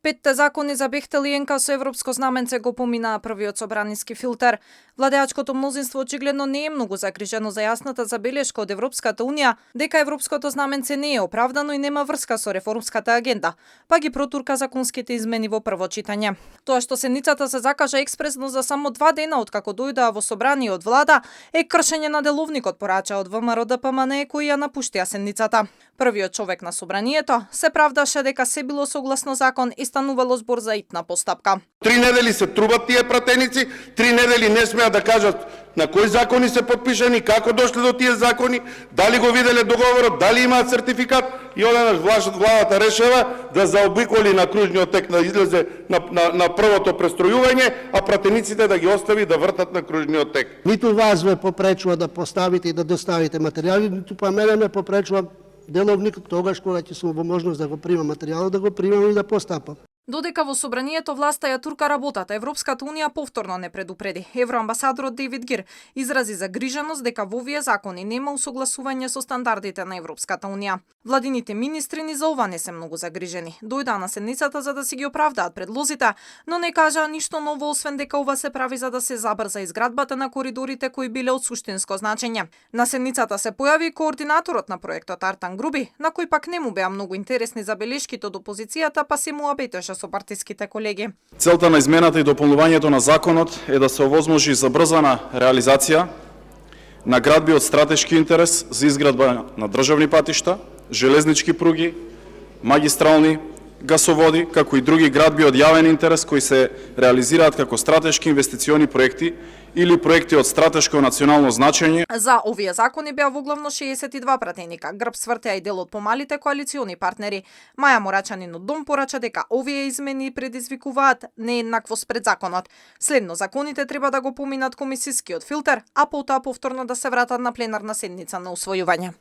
Петте закони за Бехтел и ЕНКА со европско знаменце го поминаа првиот собраниски филтер. Владеачкото мнозинство очигледно не е многу загрижено за јасната забелешка од Европската унија дека европското знаменце не е оправдано и нема врска со реформската агенда, па ги протурка законските измени во прво читање. Тоа што седницата се закажа експресно за само 2 дена откако дојдоа во собрание од влада е кршење на деловникот, порача од ВМРО ДПМН кои ја напуштија седницата. Првиот човек на собранието се правдаше дека се било согласно закон и станувало збор за итна постапка. 3 недели се трубат тие пратеници, 3 недели не смеат да кажат на кои закони се подпишани, како дошле до тие закони, дали го виделе договорот, дали имаат сертификат и одеднаш владата решава да заобиколи на кружниот тек, да излезе на првото престројување, а пратениците да ги остави да вртат на кружниот тек. Ниту вас ве попречува да поставите и да доставите материјали, ниту па мене ме попречува деловникот тогаш кога ќе сум во можност да го примам материјалот, да го примам и да постапам. Додека во собранието власта ја турка работата, Европската унија повторно не предупреди. Евроамбасадорот Дейвид Гир изрази загриженост дека во овие закони нема усогласување со стандардите на Европската унија. Владините министри ни за ова не се многу загрижени. Дојдаа на седницата за да си ги оправдаат предлозите, но не кажаа ништо ново освен дека ова се прави за да се забрза изградбата на коридорите кои биле од суштинско значење. На седницата се појави координаторот на проектот Артан Груби, на кој пак не му беа многу интересни забелешките од опозицијата, па се му абетеше со партиските колеги. Целта на измената и дополнувањето на законот е да се овозможи забрзана реализација на градби од стратешки интерес за изградба на државни патишта, железнички пруги, магистрални гасоводи, како и други градби од јавен интерес кои се реализираат како стратешки инвестициони проекти или проекти од стратешко национално значење. За овие закони беа воглавно 62 пратеника. Грб свртеа и дел од помалите коалициони партнери. Маја Морачанин од Дом порача дека овие измени предизвикуваат нееднаквост пред законот. Следно, законите треба да го поминат комисискиот филтер, а потоа повторно да се вратат на пленарна седница на усвојување.